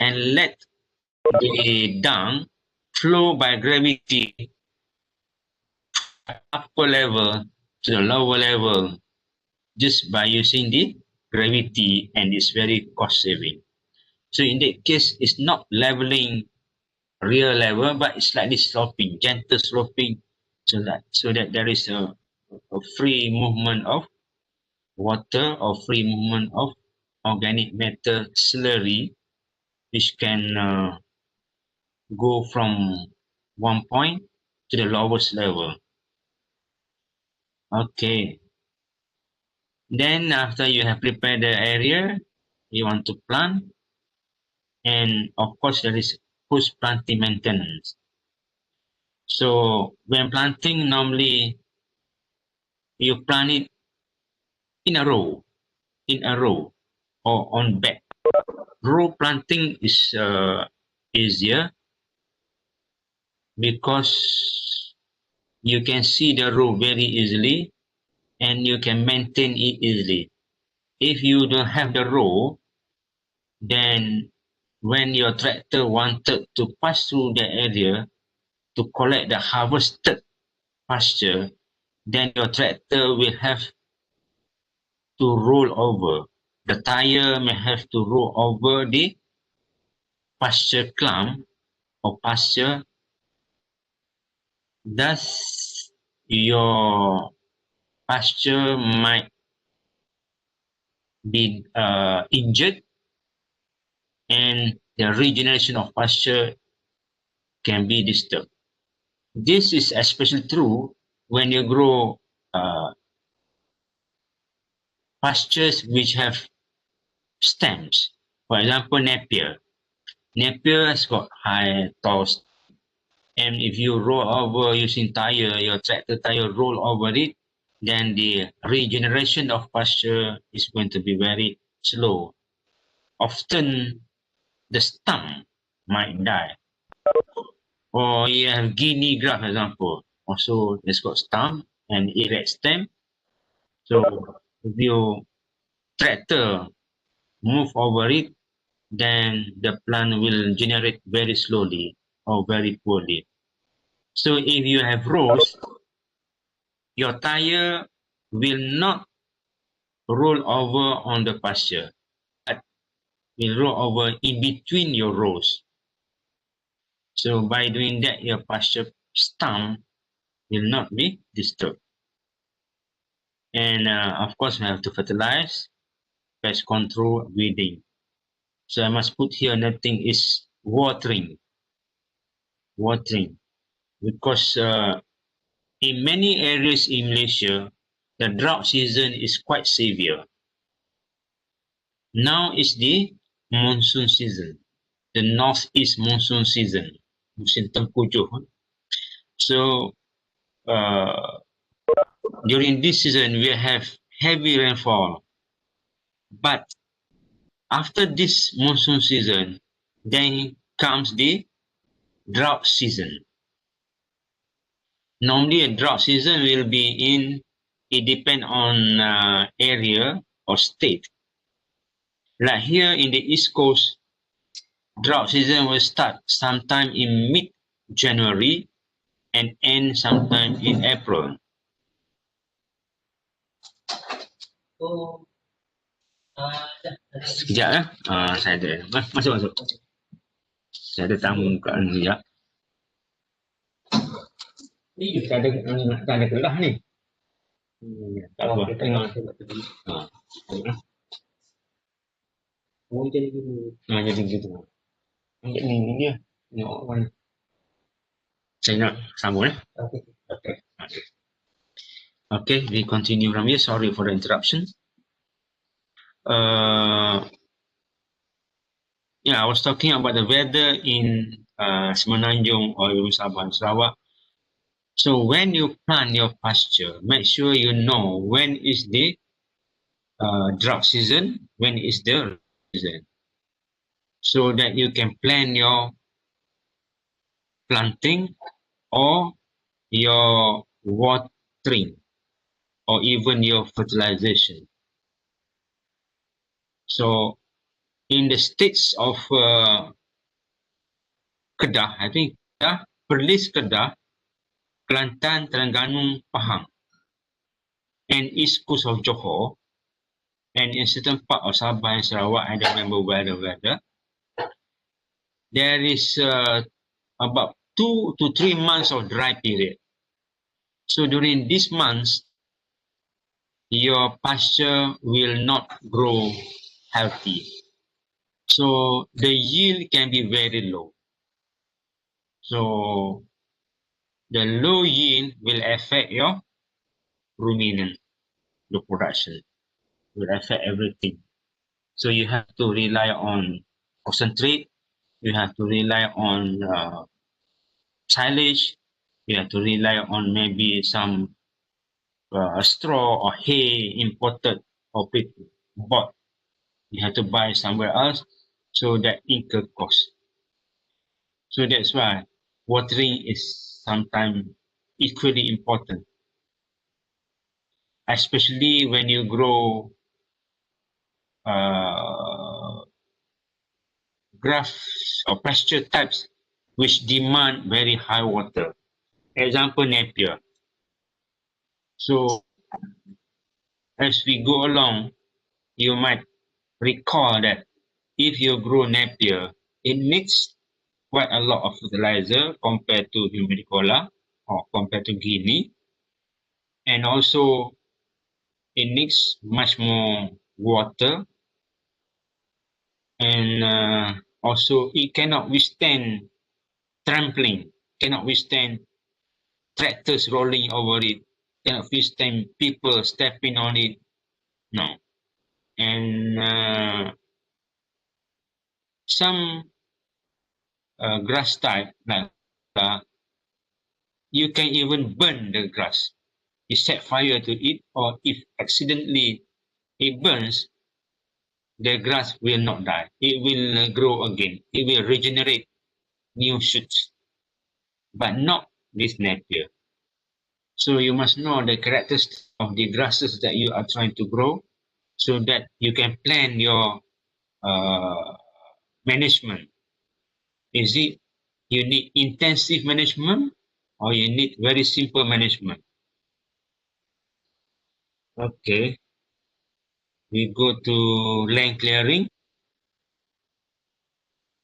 and let the dung flow by gravity upper level to the lower level just by using the gravity, and it's very cost saving. So in that case, it's not leveling real level, but it's slightly sloping, gentle sloping, so that there is a free movement of water or free movement of organic matter slurry, which can go from one point to the lowest level. Okay. Then after you have prepared the area you want to plant, and of course there is post-planting maintenance. So when planting, normally you plant it in a row, or on bed. Row planting is easier because you can see the row very easily and you can maintain it easily. If you don't have the row, then when your tractor wanted to pass through the area to collect the harvested pasture, then your tractor will have to roll over. The tire may have to roll over the pasture clump or pasture. Thus, your pasture might be injured, and the regeneration of pasture can be disturbed. This is especially true when you grow pastures which have stems. For example, Napier. Napier has got high tall stems, and if you roll over using tire, your tractor tire roll over it, then the regeneration of pasture is going to be very slow. Often the stump might die. Or you have Guinea grass, for example. Also, it's got stump and erect stem. So if you tractor move over it, then the plant will generate very slowly or very poorly. So if you have rows, your tire will not roll over on the pasture, but will roll over in between your rows. So by doing that, your pasture stump will not be disturbed. And of course, we have to fertilize, pest control, weeding. So I must put here nothing is watering, because in many areas in Malaysia, the drought season is quite severe. Now is the monsoon season, the northeast monsoon season, musim tengkujuh. So during this season, we have heavy rainfall. But after this monsoon season, then comes the drought season. Normally, a drought season will be it depends on area or state. Like here in the East Coast, drought season will start sometime in mid-January and end sometime in April. Sekejap ya, saya ada. Masuk. Saya ada tamu kat ni sekejap. Kita ada kelah ni. Tak apa, tengok. Jadi gitu. Ini dia. Tengok mana. Saya nak sambung ya. Okay, we continue from here. Sorry for the interruption. I was talking about the weather in Semenanjung or even Sabah and Sarawak. So when you plant your pasture, make sure you know when is the drought season, when is the season, so that you can plan your planting or your watering or even your fertilization. So in the states of Kedah, I think Kedah, Perlis Kedah, Kelantan, Terengganu, Pahang, and east coast of Johor, and in certain part of Sabah and Sarawak, I don't remember whether there is about 2 to 3 months of dry period. So during these months, your pasture will not grow healthy. So the yield can be very low. So the low yield will affect your ruminant, the production, will affect everything. So you have to rely on concentrate, you have to rely on silage, you have to rely on maybe some straw or hay imported or people bought. You have to buy somewhere else, so that incur cost. So that's why watering is sometimes equally important, especially when you grow uh, grass or pasture types which demand very high water. Example, Napier. So as we go along, you might recall that if you grow Napier, it needs quite a lot of fertilizer compared to Humidicola or compared to Guinea. And also it needs much more water, and also it cannot withstand trampling, cannot withstand tractors rolling over it, cannot withstand people stepping on it. No. And some grass type, like you can even burn the grass. You set fire to it, or if accidentally it burns, the grass will not die. It will grow again. It will regenerate new shoots, but not this Napier. So you must know the characteristics of the grasses that you are trying to grow, so that you can plan your uh, management. Is it you need intensive management, or you need very simple management? Okay, we go to land clearing.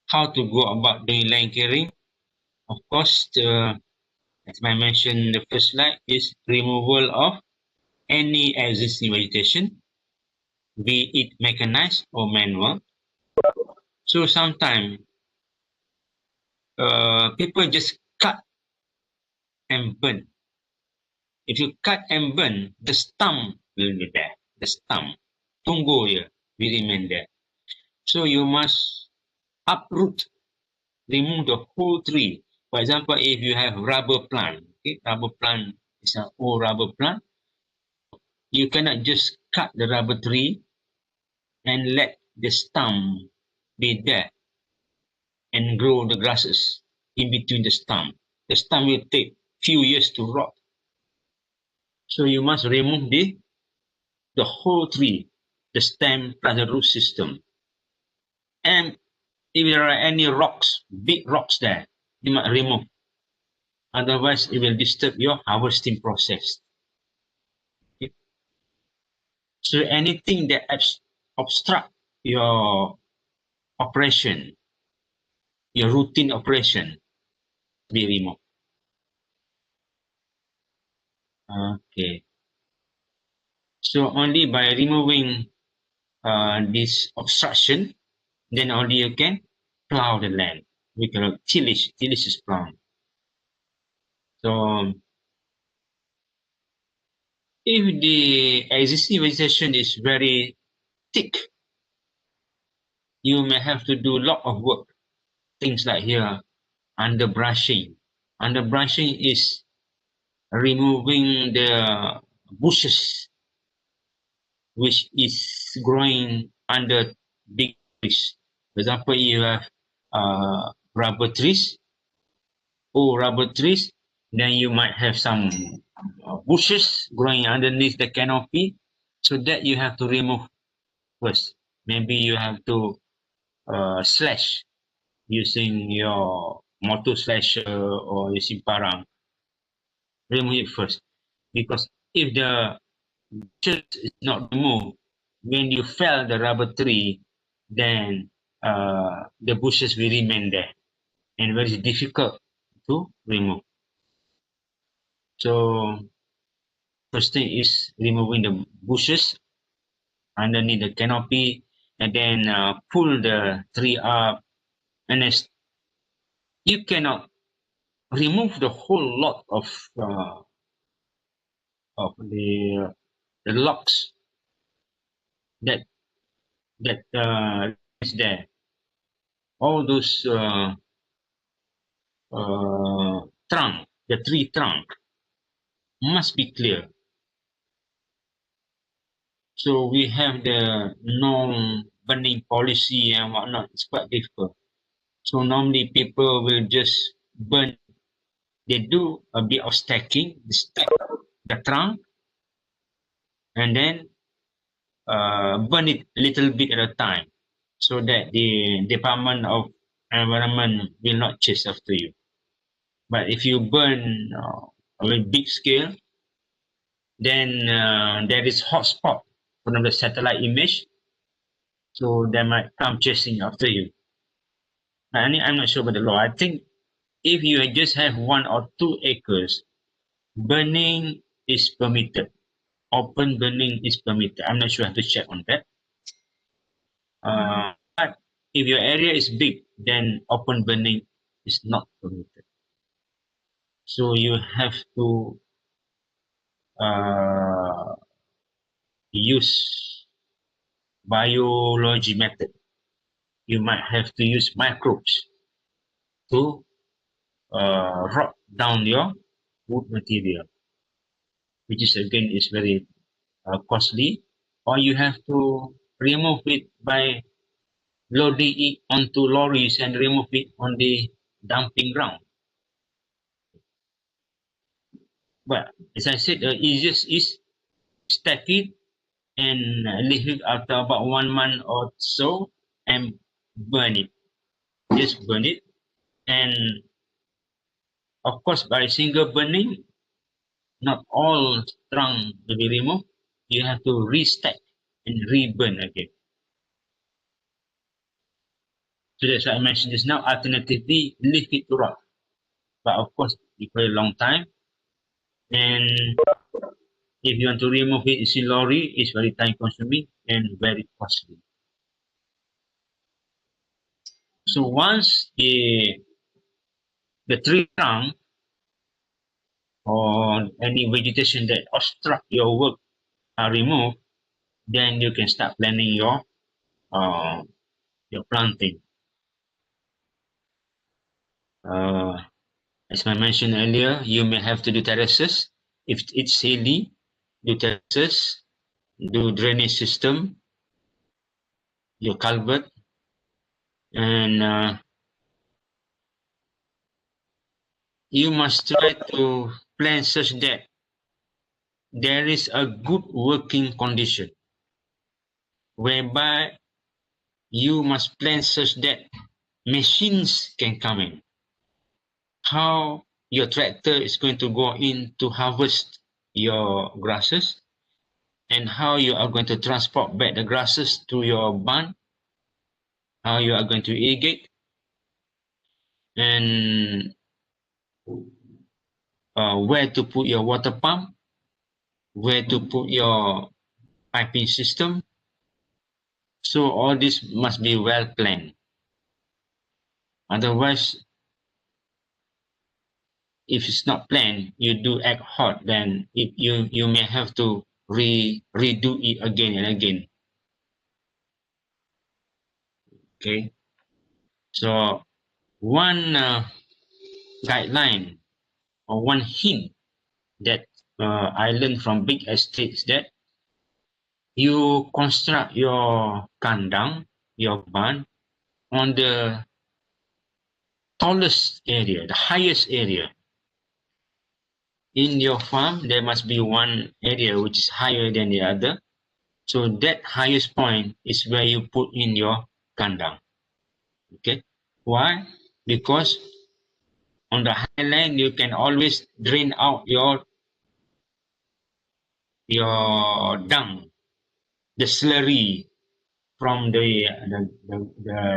How to go about doing land clearing? Of course, as I mentioned in the first slide, is removal of any existing vegetation, be it mechanized or manual. So sometimes people just cut and burn. If you cut and burn, the stump will be there. The stump, tunggu ya, will remain there. So you must uproot, remove the whole tree. For example, if you have rubber plant, okay, rubber plant is an old rubber plant, you cannot just cut the rubber tree and let the stump be there and grow the grasses in between the stump. The stump will take few years to rot. So you must remove the whole tree, the stem plus the root system. And if there are any rocks, big rocks there, you must remove. Otherwise, it will disturb your harvesting process. Okay? So anything that obstruct your operation, your routine operation, be removed. Okay. So only by removing this obstruction, then only you can plow the land. We call it tillage. Tillage is plowing. So if the existing vegetation is very thick, you may have to do a lot of work. Things like here, underbrushing. Underbrushing is removing the bushes which is growing under big trees. For example, you have rubber trees, or rubber trees, then you might have some bushes growing underneath the canopy. So that you have to remove first. Maybe you have to slash using your motor slasher or using parang, remove it first. Because if the bushes is not removed, when you fell the rubber tree, then the bushes will remain there and very difficult to remove. So first thing is removing the bushes underneath the canopy, and then pull the tree up. And as you cannot remove the whole lot of the logs that is there. All those trunk, the tree trunk must be clear. So we have the non-burning policy and whatnot. It's quite difficult. So normally people will just burn. They do a bit of stacking, stack the trunk, and then burn it a little bit at a time, so that the Department of Environment will not chase after you. But if you burn with big scale, then there is hotspot from the satellite image, so they might come chasing after you. I'm not sure about the law. I think if you just have 1 or 2 acres, burning is permitted. Open burning is permitted. I'm not sure. I have to check on that. But if your area is big, then open burning is not permitted. So you have to uh, use biology method. You might have to use microbes to rot down your wood material, which is again is very costly. Or you have to remove it by loading it onto lorries and remove it on the dumping ground. But as I said, the easiest is stack it and leave it after about 1 month or so and burn it. Just burn it. And of course, by single burning, not all trunk will be removed. You have to restack and reburn again. So that's why I mentioned this now. Alternatively, leave it to rot. But of course, it for a long time. And if you want to remove it in lorry, it's very time consuming and very costly. So once the tree trunk or any vegetation that obstruct your work are removed, then you can start planning uh, your planting. Uh, as I mentioned earlier, you may have to do terraces. If it's hilly, do terraces, do drainage system, your culvert, and you must try to plan such that there is a good working condition, whereby you must plan such that machines can come in. How your tractor is going to go in to harvest your grasses, and how you are going to transport back the grasses to your barn, how you are going to irrigate, and where to put your water pump, where to put your piping system. So all this must be well planned. Otherwise, if it's not planned, you do ad hoc, then you may have to redo it again and again. Okay, so one guideline or one hint that I learned from big estates, that you construct your kandang, your barn, on the tallest area, the highest area. In your farm, there must be one area which is higher than the other. So that highest point is where you put in your kandang. Okay, why? Because on the highland you can always drain out your dung, the slurry from the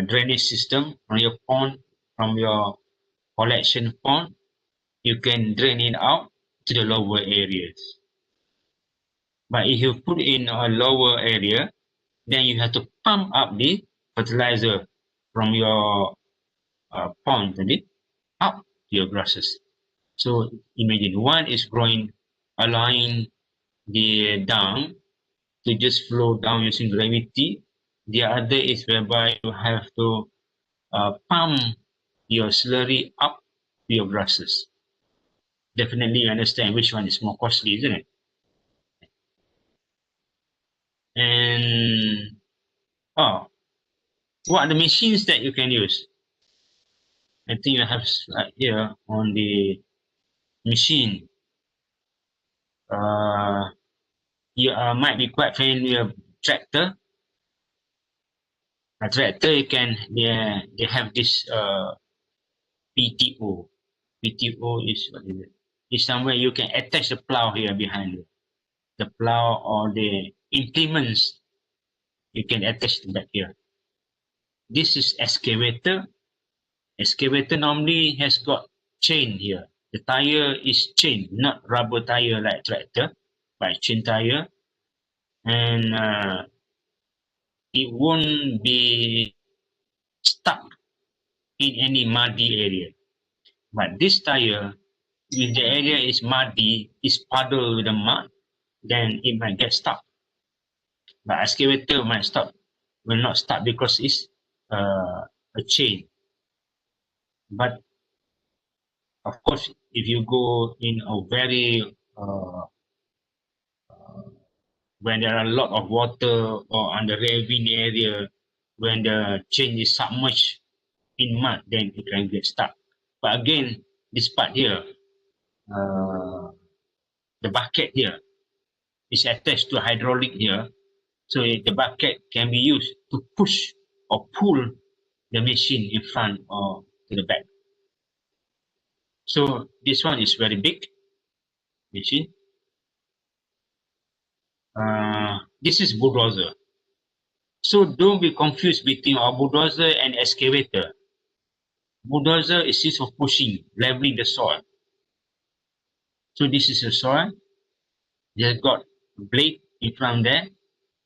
drainage system from your pond, from your collection pond. You can drain it out to the lower areas. But if you put in a lower area, then you have to pump up the fertilizer from your pond tadi up to your grasses. So imagine one is growing, allowing the down to just flow down using gravity. The other is whereby you have to pump your slurry up to your grasses. Definitely you understand which one is more costly, isn't it? And oh, what are the machines that you can use? I think you have here on the machine. Uh, you might be quite familiar with tractor. A tractor, you can they have this PTO. PTO is what is it? Is somewhere you can attach the plow here behind you. The plow or the implements you can attach back here. This is excavator. Excavator normally has got chain here. The tire is chain, not rubber tire like tractor, but chain tire. And it won't be stuck in any muddy area. But this tire, if the area is muddy, is puddled with the mud, then it might get stuck. But excavator might stop, will not start because it's a chain. But of course, if you go in a very when there are a lot of water or on the ravine area, when the chain is submerged in mud, then it can get stuck. But again, this part here, uh, the bucket here is attached to hydraulic here, so the bucket can be used to push or pull the machine in front or to the back. So this one is very big machine. This is bulldozer. So don't be confused between a bulldozer and excavator. Bulldozer is used for pushing, leveling the soil. So this is the soil. They've got a blade in front there,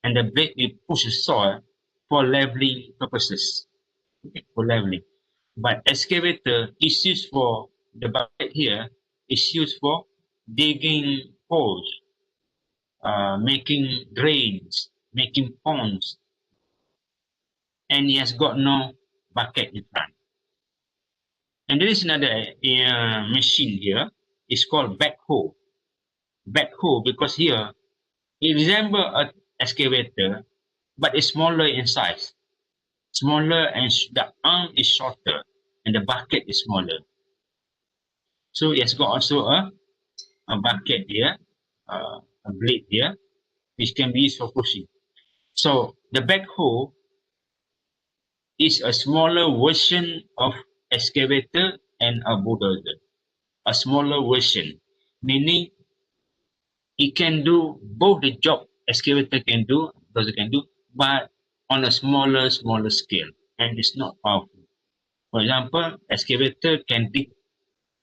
and the blade will push the soil for leveling purposes. Okay, for leveling. But excavator is used for the bucket here is used for digging holes, making drains, making ponds, and he has got no bucket in front. And there is another machine here. It's called backhoe. Backhoe because here it resembles an excavator, but it's smaller in size. Smaller and the arm is shorter and the bucket is smaller. So it has got also a bucket here, a blade here, which can be used for pushing. So the backhoe is a smaller version of excavator and a bulldozer. A smaller version, meaning it can do both the job excavator can do, bulldozer can do, but on a smaller scale, and it's not powerful. For example, excavator can dig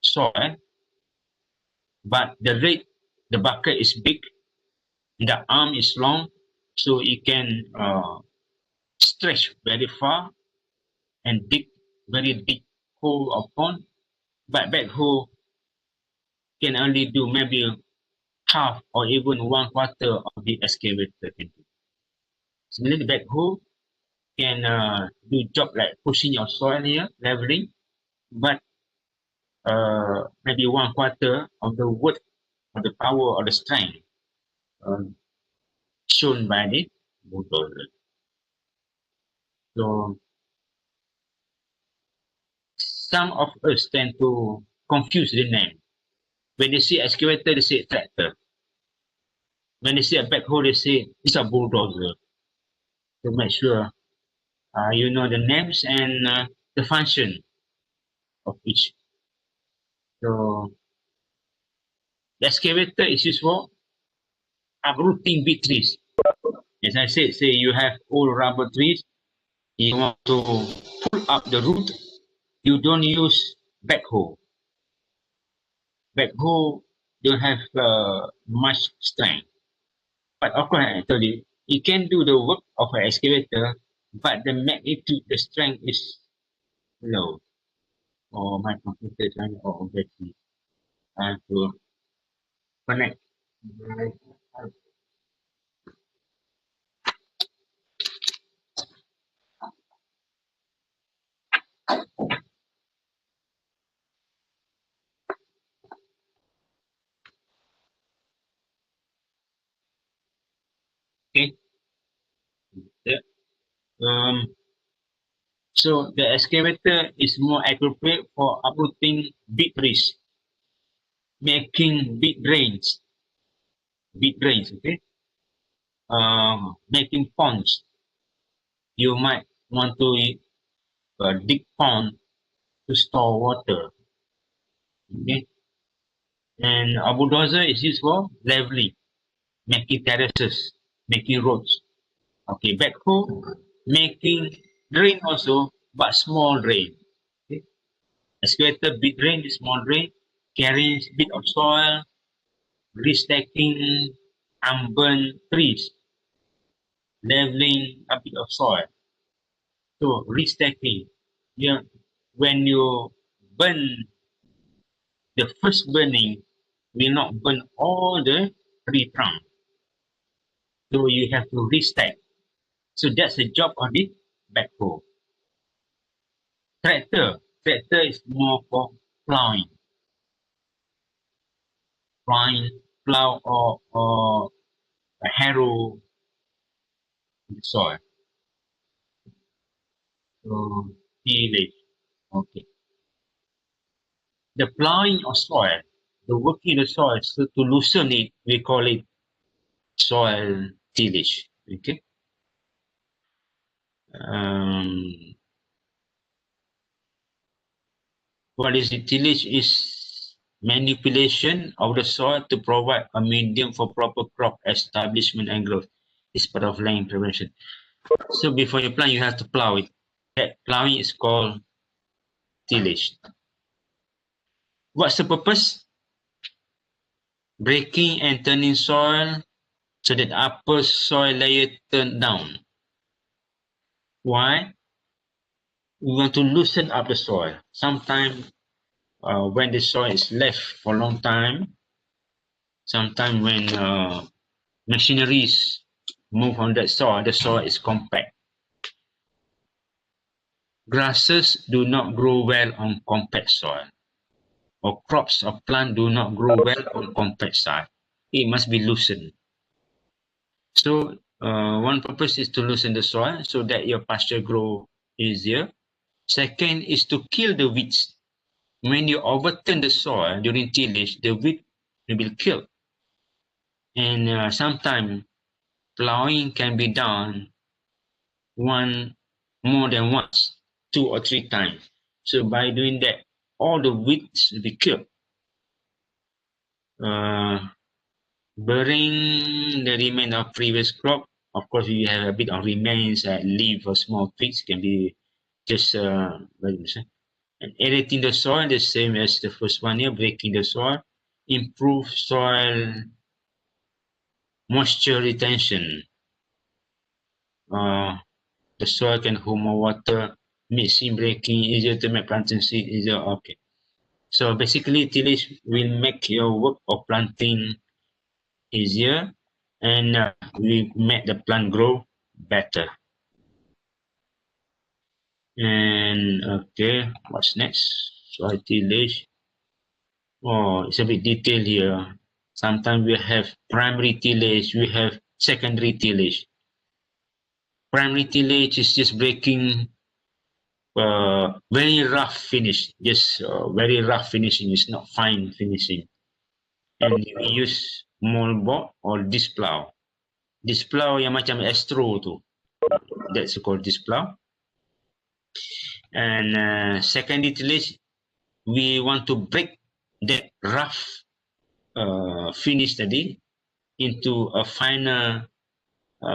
soil, but the bucket is big, the arm is long, so it can stretch very far and dig very deep hole or pond. But backhoe can only do maybe half or even one quarter of the excavator can do. Similarly, the backhoe can do job like pushing your soil here, leveling, but maybe one quarter of the work of the power or the strength uh, shown by the bulldozer. So some of us tend to confuse the name. When they see excavator, they say tractor. When they see a backhoe, they say it's a bulldozer. To make sure You know the names and the function of each. So the excavator is used for uprooting big trees. As I said, say you have old rubber trees, you want to pull up the root, you don't use backhoe. Backhoe don't have much strength. But of course, I told you, it can do the work of an excavator, but the magnitude, the strength is low. Or my computer trying or battery. I have to connect. Okay. Yeah. Um, so the excavator is more appropriate for uprooting big trees, making big drains, okay? Making ponds. You might want to dig pond to store water, okay? And a bulldozer is used for leveling, making terraces, making roads. Okay, backhoe, making drain also, but small drain. Okay? Excavator, big drain, small drain, carrying bit of soil, restacking unburned trees, leveling a bit of soil. So restacking, you when you burn the first burning, will not burn all the tree trunk. So you have to restack. So that's the job of the backhoe. Tractor is more for plowing, plow or a harrow the soil. So tillage. Okay. The plowing of soil, the working the soil, so to loosen it, we call it soil tillage. Okay. Um, what is it? Tillage is manipulation of the soil to provide a medium for proper crop establishment and growth. It's part of land intervention. So before you plant, you have to plow it. That plowing is called tillage. What's the purpose? Breaking and turning soil so that upper soil layer turn down. Why? We want to loosen up the soil. Sometimes when the soil is left for a long time, sometimes when machineries move on that soil, the soil is compact. Grasses do not grow well on compact soil, or crops or plants do not grow well on compact soil. It must be loosened. So one purpose is to loosen the soil so that your pasture grow easier. Second is to kill the weeds. When you overturn the soil during tillage, the weed will be killed. And sometimes plowing can be done one more than once, 2 or 3 times. So by doing that, all the weeds will be killed. Uh, Burying the remain of previous crop. Of course, you have a bit of remains, leaf or small twigs can be just and aerating the soil, the same as the first one here, breaking the soil, improve soil moisture retention. Uh, the soil can hold more water, mixing, breaking, easier to make planting seed, easier. Okay. So basically, tillage will make your work of planting easier and will make the plant grow better. And okay, what's next? Soil tillage. Oh, it's a bit detailed here. Sometimes we have primary tillage, we have secondary tillage. Primary tillage is just breaking very rough finish, just very rough finishing. It's not fine finishing. And we use moldboard or disc plow. Disc plow yang macam astro tu. That's called disc plow. And secondary tillage, we want to break that rough finish tadi into a finer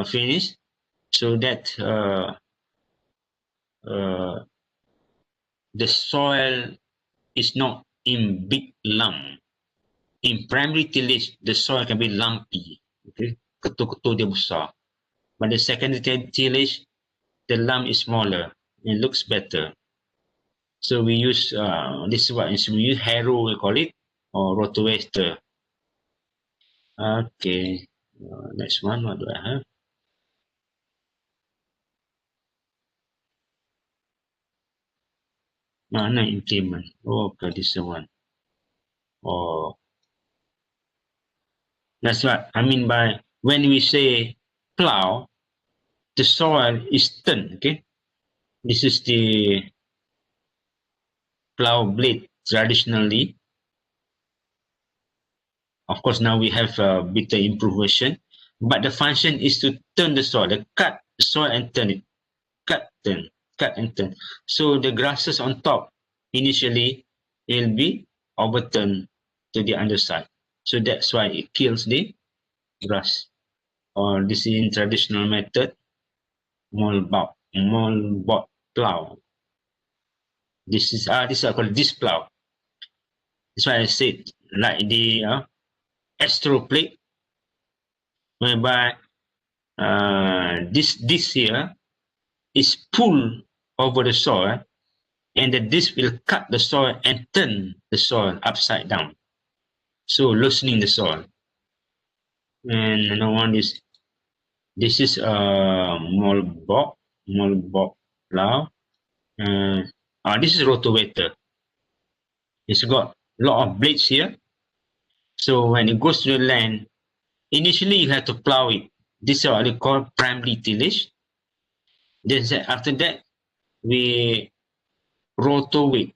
finish, so that uh, the soil is not in big lump. In primary tillage, the soil can be lumpy. Okay, ketul-ketul dia besar. But the secondary tillage, the lump is smaller. It looks better. So we use this is what we use harrow, we call it, or rotowester. Okay, next one. What do I have? No, implement. Oh, okay, this is one. Oh, that's what I mean by when we say plow, the soil is turned. Okay, this is the plow blade traditionally. Of course, now we have a bit improved version, but the function is to turn the soil, cut the soil and turn it, cut, turn, cut and turn. So the grasses on top initially will be overturned to the underside. So that's why it kills the grass. Or this is in traditional method, moldboard plow. This is called disc plow. That's why I said like the astroplate, whereby this here is pulled over the soil, and the disc will cut the soil and turn the soil upside down, so loosening the soil. And another one is this is a moldboard plow. This is rotowester. It's got a lot of blades here. So when it goes to the land, initially you have to plow it. This is what they call primary tillage. Then after that, we rotowate.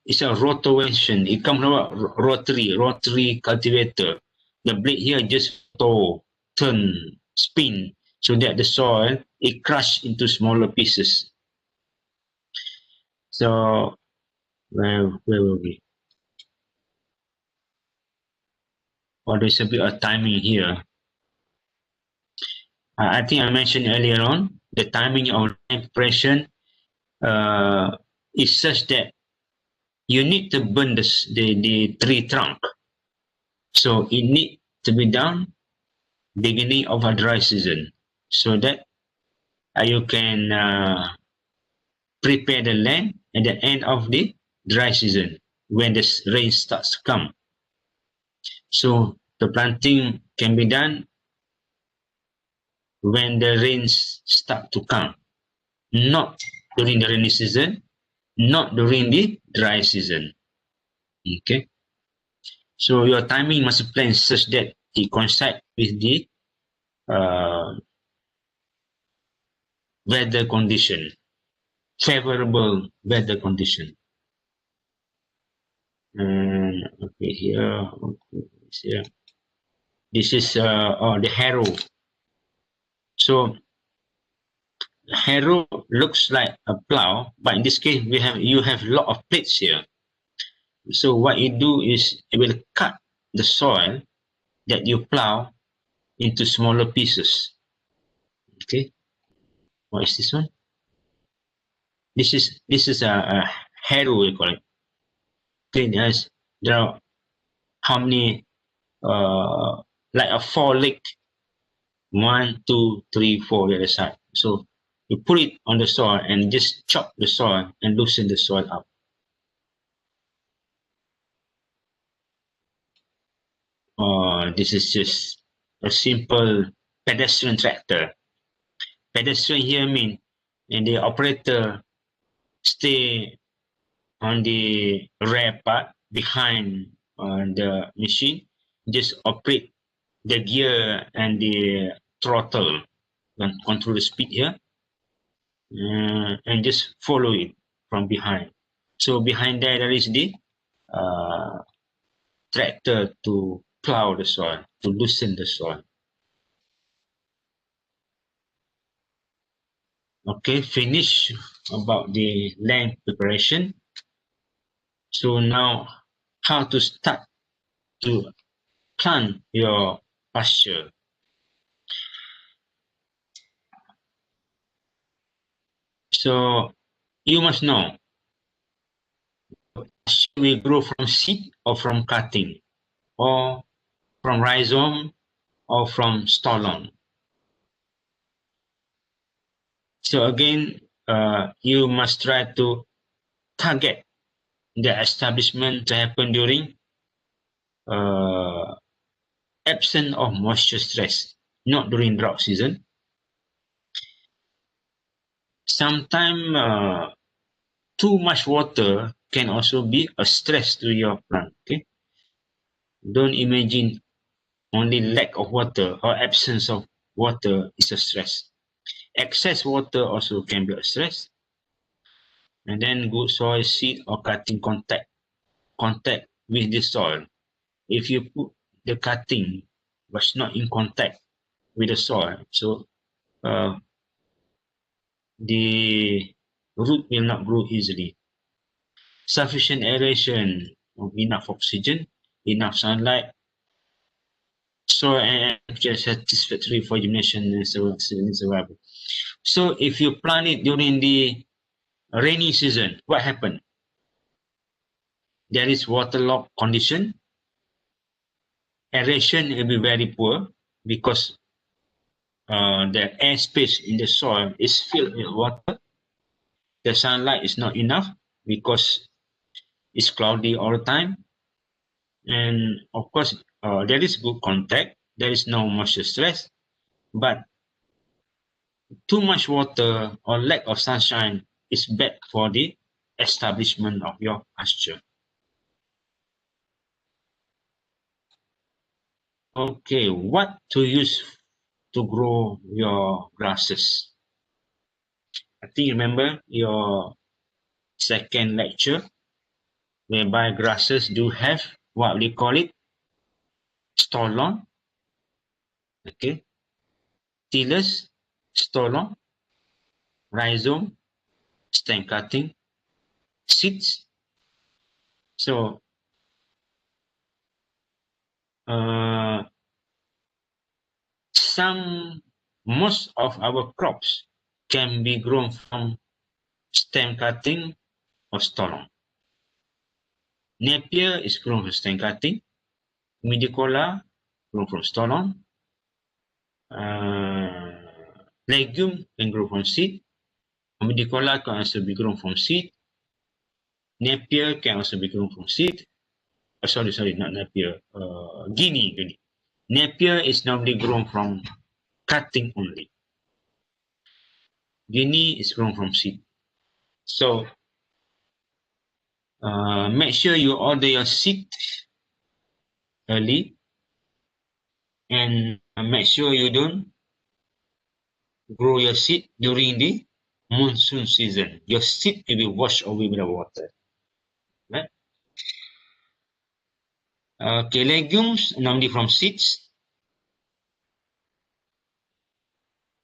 It's a rotation. It comes from a rotary cultivator. The blade here just turn, spin, so that the soil it crush into smaller pieces. So where were we? Or there's a bit of timing here. I think I mentioned earlier on the timing of impression is such that you need to burn the tree trunk. So it needs to be done beginning of a dry season, so that you can prepare the land at the end of the dry season when the rain starts to come. So the planting can be done when the rains start to come, not during the rainy season, not during the dry season. Okay. So your timing must be planned such that it coincides with the uh, weather condition, favorable weather condition. Okay, here, here. This is the harrow. So harrow looks like a plow, but in this case, you have a lot of plates here. So what you do is it will cut the soil that you plow into smaller pieces. Okay, what is this one? This is a harrow, we call it. Okay, there are how many like a four leg, 1, 2, 3, 4 the other side. So you put it on the soil and just chop the soil and loosen the soil up. This is just a simple pedestrian tractor. Pedestrian here mean and the operator stay on the rear part behind the machine, just operate the gear and the throttle and control the speed here, and just follow it from behind. So behind there is the uh, tractor to plow the soil, to loosen the soil. Okay, finish about the land preparation. So now, how to start to plant your pasture. So you must know, pasture will grow from seed or from cutting, or from rhizome or from stolon. So again, you must try to target the establishment to happen during uh, absence of moisture stress, not during drought season. Sometimes too much water can also be a stress to your plant. Okay, don't imagine only lack of water or absence of water is a stress. Excess water also can be a stress. And then good soil, seed or cutting contact with the soil. If you put the cutting was not in contact with the soil, so uh, the root will not grow easily. Sufficient aeration of enough oxygen, enough sunlight, soil and temperature satisfactory for germination and survival. So if you plant it during the rainy season, what happened? There is waterlogged condition. Aeration will be very poor because the air space in the soil is filled with water. The sunlight is not enough because it's cloudy all the time. And of course, there is good contact. There is no moisture stress. But too much water or lack of sunshine is bad for the establishment of your pasture. Okay, what to use to grow your grasses? I think remember your second lecture whereby grasses do have what we call it stolon, okay, tillers, stolon, rhizome, stem cutting, seeds. So uh, most of our crops can be grown from stem cutting or stolon. Napier is grown from stem cutting. Midicola grown from stolon. Uh, Legume can grow from seed. Midicola can also be grown from seed. Napier can also be grown from seed. Sorry, not Napier. Guinea. Napier is normally grown from cutting only. Guinea is grown from seed. So make sure you order your seed early and make sure you don't grow your seed during the monsoon season. Your seed will be washed away with the water. Right? Okay, legumes normally from seeds.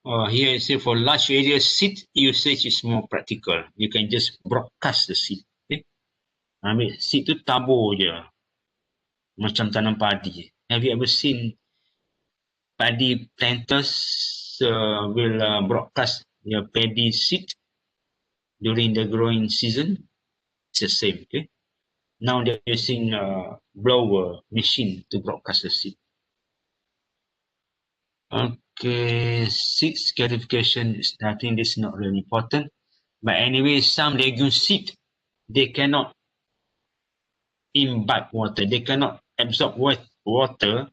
Here I say for large areas, seed usage is more practical. You can just broadcast the seed. Okay? Ambil seed tu tabur je. Macam tanam padi. Have you ever seen paddy planters will broadcast your paddy seed during the growing season? It's the same. Okay. Now they're using a blower machine to broadcast the seed. Okay, seed clarification is I think this is not really important. But anyway, some legume seed they cannot imbibe water. They cannot absorb water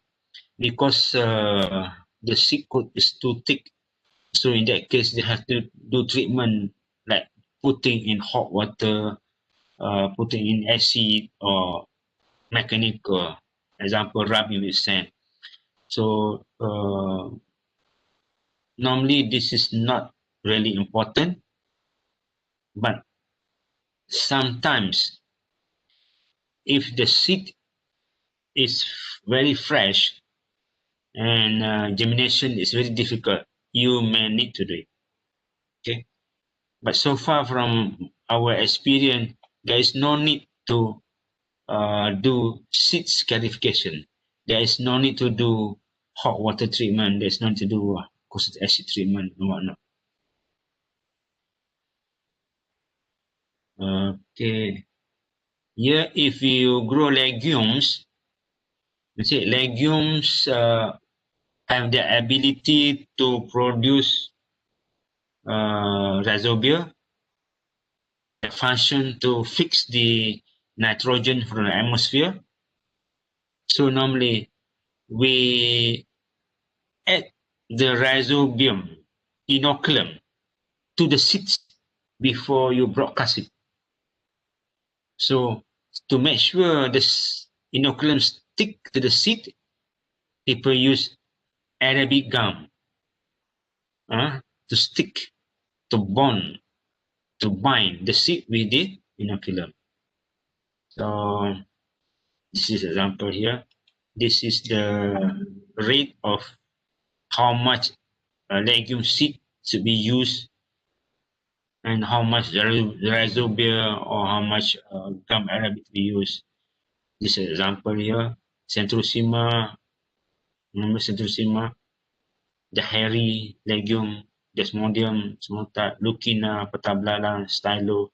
because the seed coat is too thick. So in that case, they have to do treatment like putting in hot water, putting in acid or mechanical, example, rubbing with sand. So normally this is not really important, but sometimes if the seed is very fresh and germination is very difficult, you may need to do it. Okay. But so far from our experience, there is no need to do seed scarification. There is no need to do hot water treatment. There's no need to do caustic acid treatment and whatnot. Okay. Here, if you grow legumes, you see legumes have the ability to produce rhizobia that function to fix the nitrogen from the atmosphere. So normally we add the rhizobium inoculum to the seeds before you broadcast it. So to make sure this inoculum stick to the seed, people use Arabic gum to stick, to bond, to bind the seed with the inoculum. So this is example here. This is the rate of how much legume seed should be used and how much rhizobia or how much gum arabic we use. This example here, centrosema, remember centrosema, the hairy legume, desmodium, smota, lucina, petablalang, stylo,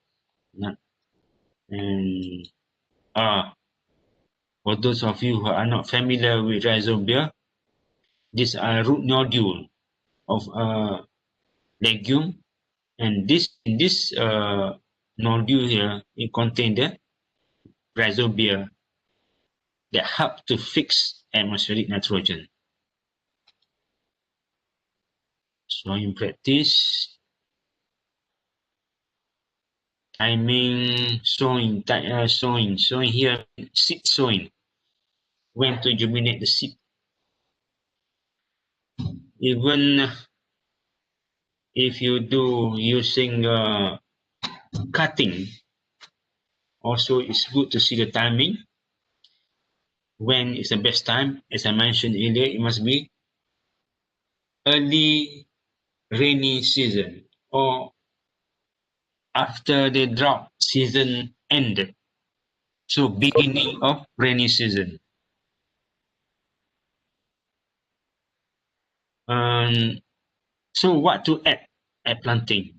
and for those of you who are not familiar with rhizobia, these are root nodule of a legume, and this nodule here it contains the rhizobia that help to fix atmospheric nitrogen. So in practice, timing sowing, sowing here, seed sowing, when to germinate the seed. Even if you do using cutting, also it's good to see the timing. When is the best time? As I mentioned earlier, it must be early rainy season or after the drought season ended. So beginning of rainy season. So what to add at planting?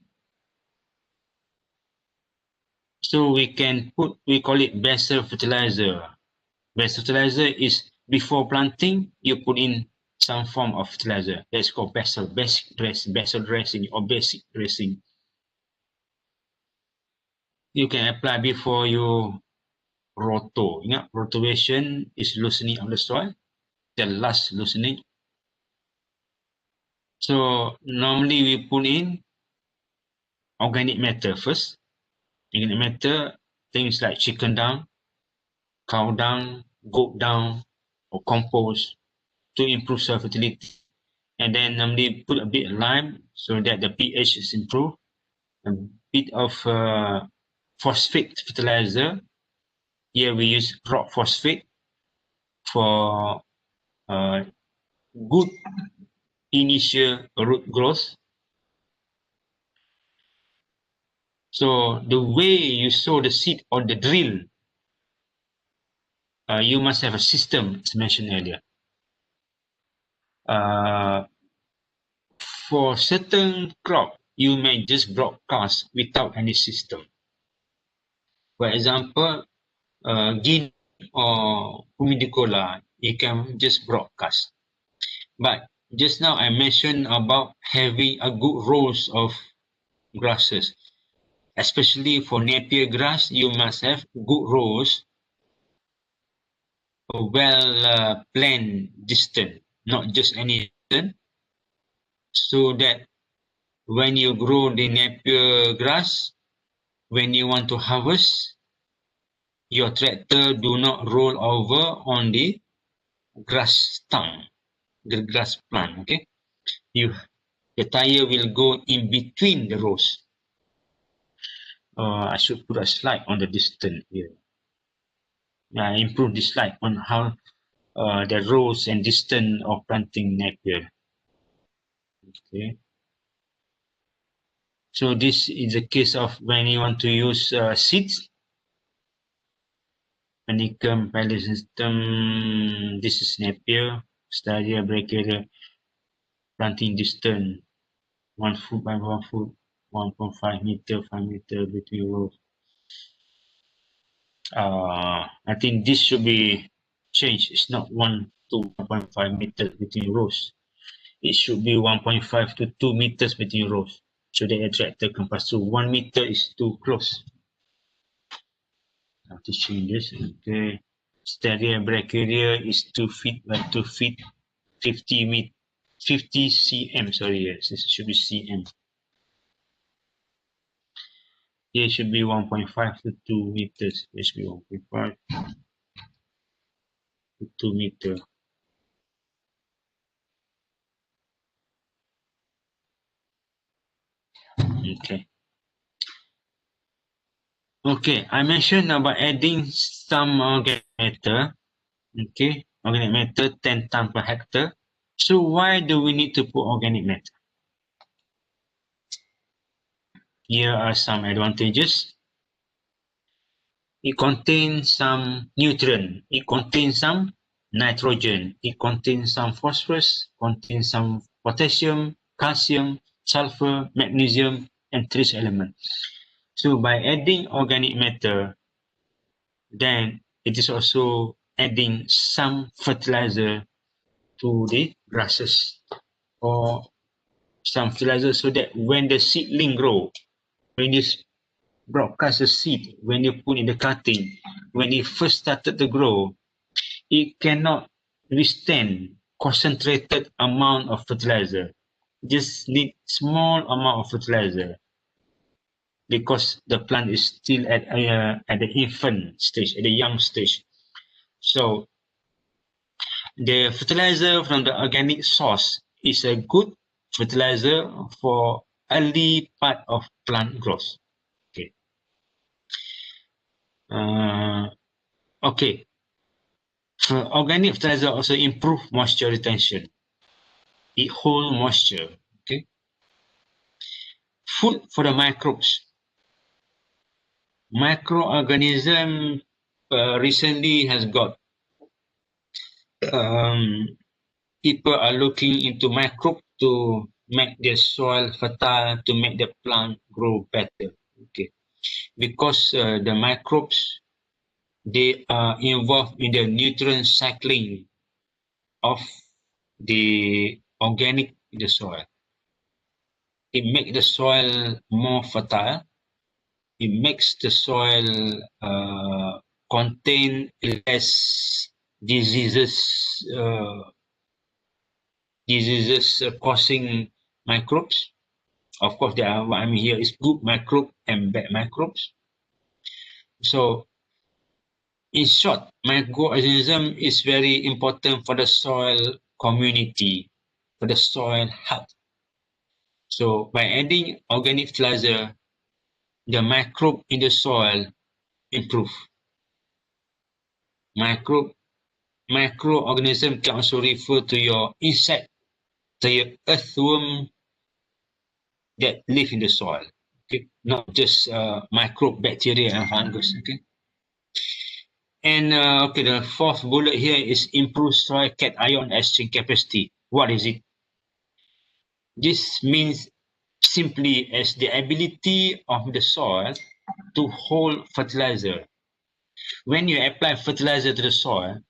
So we can put, we call it basal fertilizer. Basal fertilizer is before planting, you put in some form of fertilizer. That's called basal dressing or basic dressing. You can apply before you roto. Ingat, rotation is loosening of the soil, the last loosening. So normally we put in organic matter first. Organic matter, things like chicken dung, cow dung, goat dung, or compost to improve soil fertility. And then normally put a bit of lime so that the pH is improved. A bit of phosphate fertilizer. Here we use rock phosphate for good initial root growth. So the way you sow the seed on the drill, you must have a system, as mentioned earlier. For certain crop, you may just broadcast without any system. For example, guinea or humidicola, you can just broadcast. But just now I mentioned about having a good rows of grasses. Especially for napier grass, you must have good rows, well planned distance, not just any distance, so that when you grow the napier grass, when you want to harvest, your tractor do not roll over on the grass stump, the grass plant. Okay, the tire will go in between the rows. I should put a slide on the distance here. Improve the slide on how the rows and distance of planting napier. Okay. So this is the case of when you want to use seeds. Honeycomb, pallet system. This is Napier, Stadia, Brachiaria, planting distance 1 foot by 1 foot, 1.5 meter, 5 meter between rows. I think this should be changed. It's not 1 to 1.5 meters between rows. It should be 1.5 to 2 meters between rows. So the attractor can pass through. 1 meter is too close. I have to change this. Okay. Stereo brachiaria is 2 feet by 2 feet, 50 cm. Sorry, yes, this should be cm. Here should be 1.5 to 2 meters. Here should be 1.5 to 2 meters. Okay. Okay, I mentioned about adding some organic matter. Okay, organic matter 10 tons per hectare. So why do we need to put organic matter? Here are some advantages. It contains some nutrient. It contains some nitrogen. It contains some phosphorus, contains some potassium, calcium, sulfur, magnesium, and trace elements. So by adding organic matter, then it is also adding some fertilizer to the grasses or some fertilizer so that when the seedling grow, when you broadcast the seed, when you put in the cutting, when it first started to grow, it cannot withstand concentrated amount of fertilizer. Just need small amount of fertilizer because the plant is still at the infant stage, at the young stage. So the fertilizer from the organic source is a good fertilizer for early part of plant growth. Okay. Okay. Organic fertilizer also improve moisture retention. It hold moisture. Okay. Food for the microbes. Microorganism recently has got people are looking into microbe to make the soil fertile, to make the plant grow better. Okay, because the microbes, they are involved in the nutrient cycling of the organic in the soil. It makes the soil more fertile. It makes the soil contain less diseases, causing microbes. Of course, there are what I mean here is good microbe and bad microbes. So, in short, microorganism is very important for the soil community, for the soil health. So, by adding organic fertilizer, the microbe in the soil improve. Microorganism can also refer to your insect, to your earthworm that live in the soil. Okay, not just microbe, bacteria, and fungus. Okay, and okay, the fourth bullet here is improve soil cation exchange capacity. What is it? This means simply as the ability of the soil to hold fertilizer. When you apply fertilizer to the soil,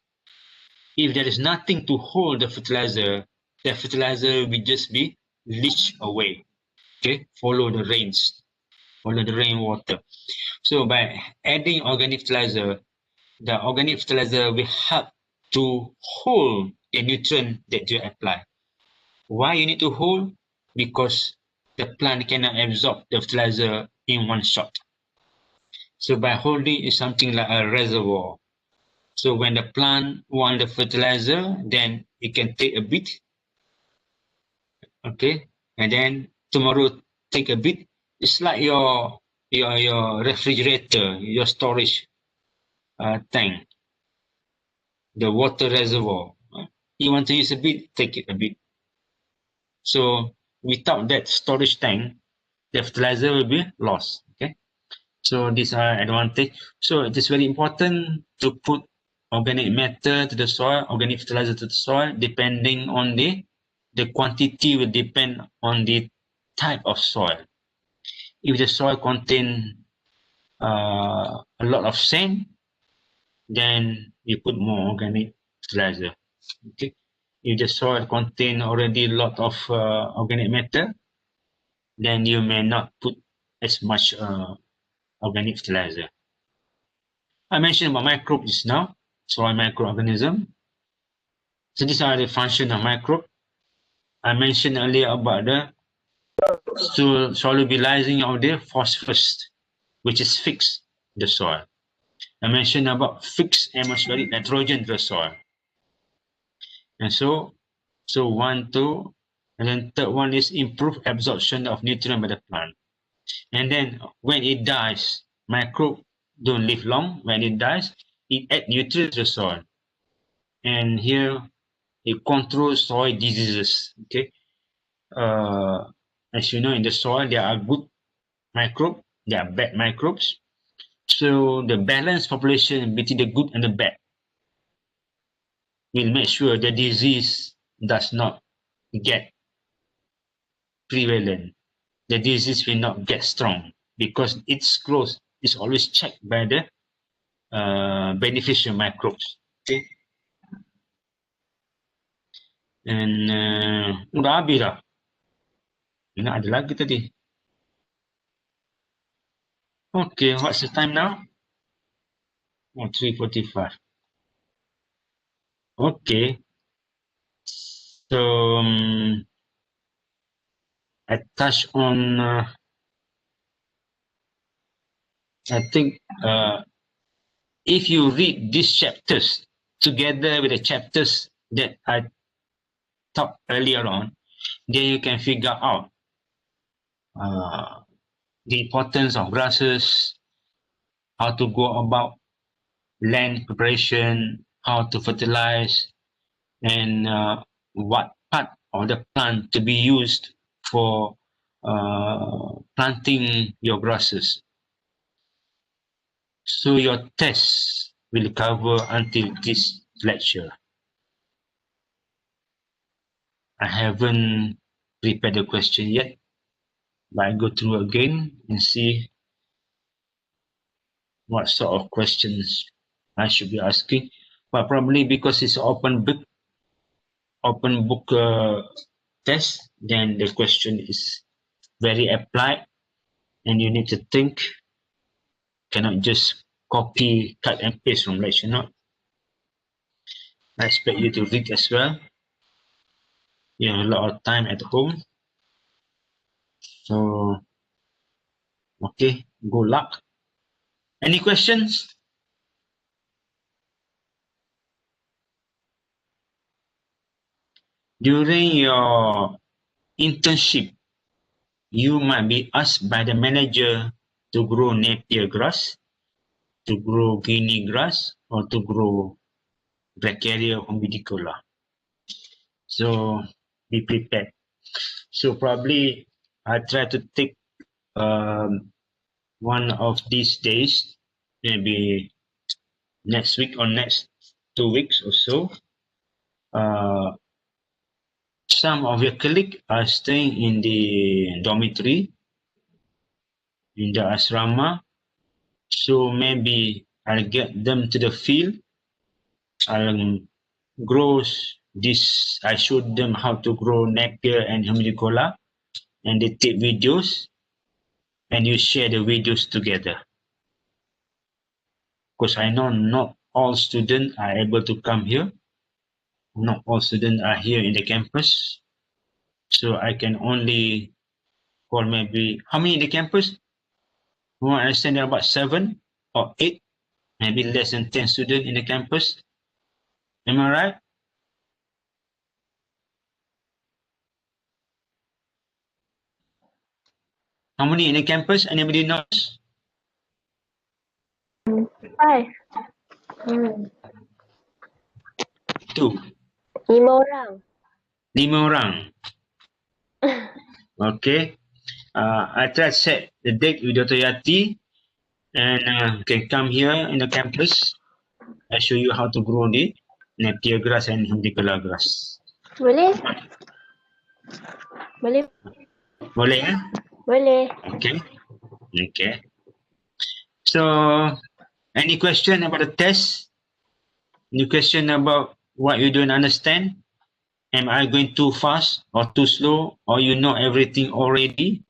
if there is nothing to hold the fertilizer will just be leached away. Okay, follow the rains, follow the rainwater. So by adding organic fertilizer, the organic fertilizer will help to hold the nutrient that you apply. Why you need to hold? Because the plant cannot absorb the fertilizer in one shot. So by holding is something like a reservoir. So when the plant want the fertilizer, then it can take a bit, okay, and then tomorrow take a bit. It's like your refrigerator, your storage tank, the water reservoir. You want to use a bit, take it a bit. So without that storage tank, the fertilizer will be lost. Okay, so these are advantage. So it is very important to put organic matter to the soil, organic fertilizer to the soil, depending on the quantity will depend on the type of soil. If the soil contain a lot of sand, then you put more organic fertilizer. Okay, if the soil contain already a lot of organic matter, then you may not put as much organic fertilizer. I mentioned about microbes just now, soil microorganism. So these are the function of microbe. I mentioned earlier about the solubilizing of the phosphorus, which is fixed in the soil. I mentioned about fixed atmospheric nitrogen to the soil. And so 1, 2, and then third one is improved absorption of nutrient by the plant. And then when it dies, microbe don't live long. When it dies, it adds nutrients to the soil. And here it controls soil diseases. Okay, as you know, in the soil there are good microbes, there are bad microbes. So the balanced population between the good and the bad will make sure the disease does not get prevalent. The disease will not get strong because its growth is always checked by the beneficial microbes. Okay. And udah habis dah. Ingat ada lagi tadi. Okay, what's the time now? Oh, 3:45. Okay. So I touch on I think if you read these chapters together with the chapters that I talked earlier on, then you can figure out the importance of grasses, how to go about land preparation, how to fertilize, and what part of the plant to be used for planting your grasses. So your test will cover until this lecture. I haven't prepared the question yet, but I go through again and see what sort of questions I should be asking. But probably because it's open book test, then the question is very applied, and you need to think. Cannot just copy, cut and paste from lecture note. I expect you to read as well. You have a lot of time at home. So, okay, good luck. Any questions? During your internship, you might be asked by the manager to grow Napier grass, to grow Guinea grass, or to grow Bracharia umbilicola. So be prepared. So probably I try to take one of these days, maybe next week or next 2 weeks or so. Some of your colleagues are staying in the dormitory, in the asrama. So maybe I'll get them to the field. I'll grow this. I showed them how to grow Napier and Humidiccola, and they take videos, and you share the videos together. Because I know not all students are able to come here. Not all students are here in the campus. So I can only call maybe, how many in the campus? Who I understand there are about 7 or 8, maybe less than 10 students in the campus. Am I right? How many in the campus? Anybody knows? 5. 2. 5 orang. 5 orang. Okay. I try to set the date with Dr. Yati, and can come here in the campus. I show you how to grow the napier grass and hundicola grass. Boleh? Boleh? Boleh eh? Boleh. Okay. Okay. So, any question about the test? Any question about what you don't understand? Am I going too fast or too slow, or you know everything already?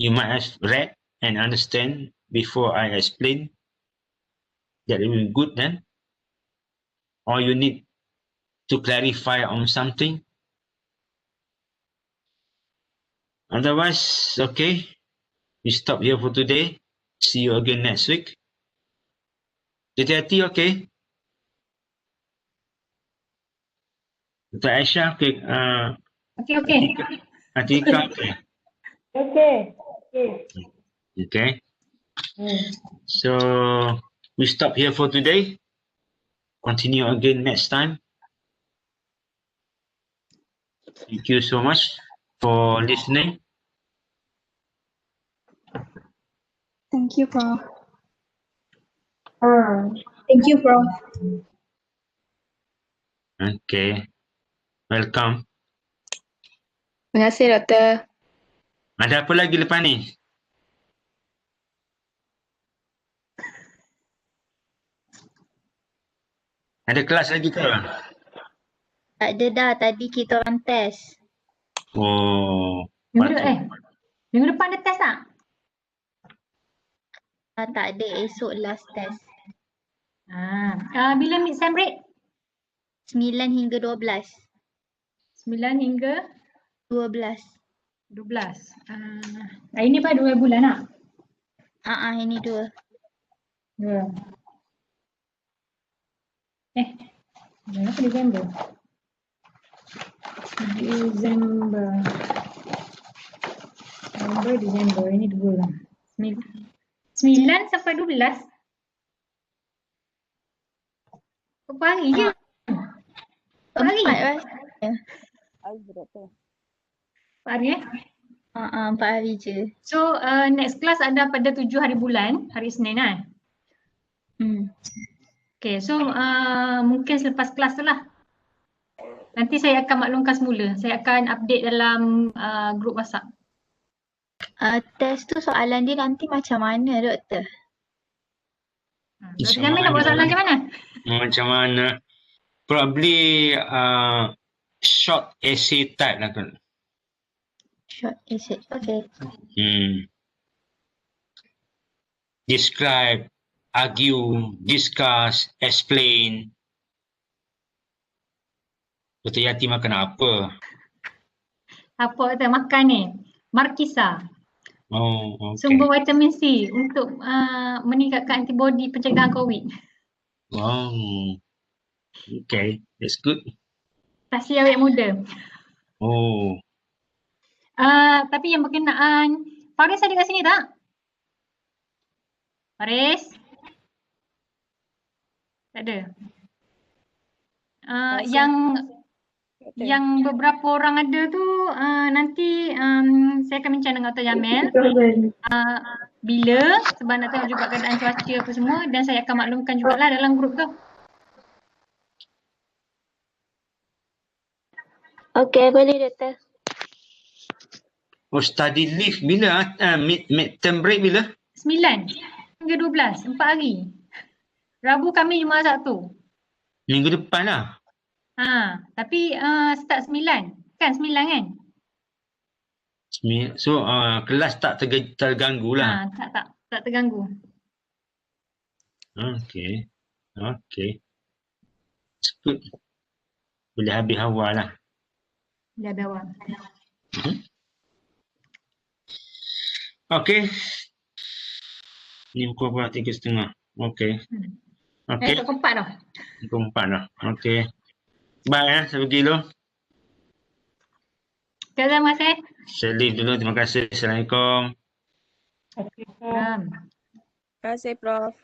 You might have read and understand before I explain. That will be good then. Or you need to clarify on something. Otherwise, okay, we stop here for today. See you again next week. Hati-hati, okay? Dr. Aisyah, okay. Okay. Atika, okay. Okay. Okay. So we stop here for today. Continue again next time. Thank you so much for listening. Thank you, Prof. Thank you, Prof. Okay. Welcome. Terima kasih, Doktor. Ada apa lagi lepas ni? Ada kelas lagi ke? Tak ada dah, tadi kita orang test. Oh. Minggu depan ada test tak? Tak ada, esok last test. Bila mid-sem break? 9 hingga 12. 9 hingga 12. 12. Ini apa 2 bulan tak? Ini 2. 2. Berapa Disember? Disember. Ini 2 lah. 9 sampai 12. Berapa hari je? 4 rasanya. 4 hari 4 hari je. So next class ada pada 7 hari bulan, hari Isnin kan? Okay, so mungkin selepas kelas tu lah. Nanti saya akan maklumkan semula. Saya akan update dalam grup WhatsApp. Test tu soalan dia nanti macam mana, Doktor? Dr. Jamil nak buat soalan macam mana? Macam mana? Probably short essay type lah kan. Short essay, okay. Describe, argue, discuss, explain. Dr. Yati makan apa? Apa kita makan ni? Markisa. Oh, okay. Sumber vitamin C untuk meningkatkan antibody pencegahan COVID. Wow. Okay, that's good. Tasi awet muda. Oh. Tapi yang berkenaan, Faris ada kat sini tak? Faris? Tak ada. Yang beberapa orang ada tu nanti saya akan bincang dengan Dr. Jamil. Bila, sebab nak tengok juga keadaan cuaca apa semua, dan saya akan maklumkan jugalah dalam grup tu. Okay, boleh Doktor. Oh, study leave bila? Mid-term break bila? 9 hingga 12, 4 hari. Rabu, Khamis, Jumaat, Sabtu. Minggu depan lah. Tapi start 9. Kan 9 kan? So kelas tak terganggu lah. Tak terganggu. Okay. It's good. Boleh habis awal lah. Dah bawah. Okay. Ni pukul berapa? 3:30. Okay. Okay. Pukul 4 dah. Pukul 4 dah. Okay. Bye saya pergi dulu. Terima kasih. Saya leave dulu. Terima kasih. Assalamualaikum. Terima kasih, Prof.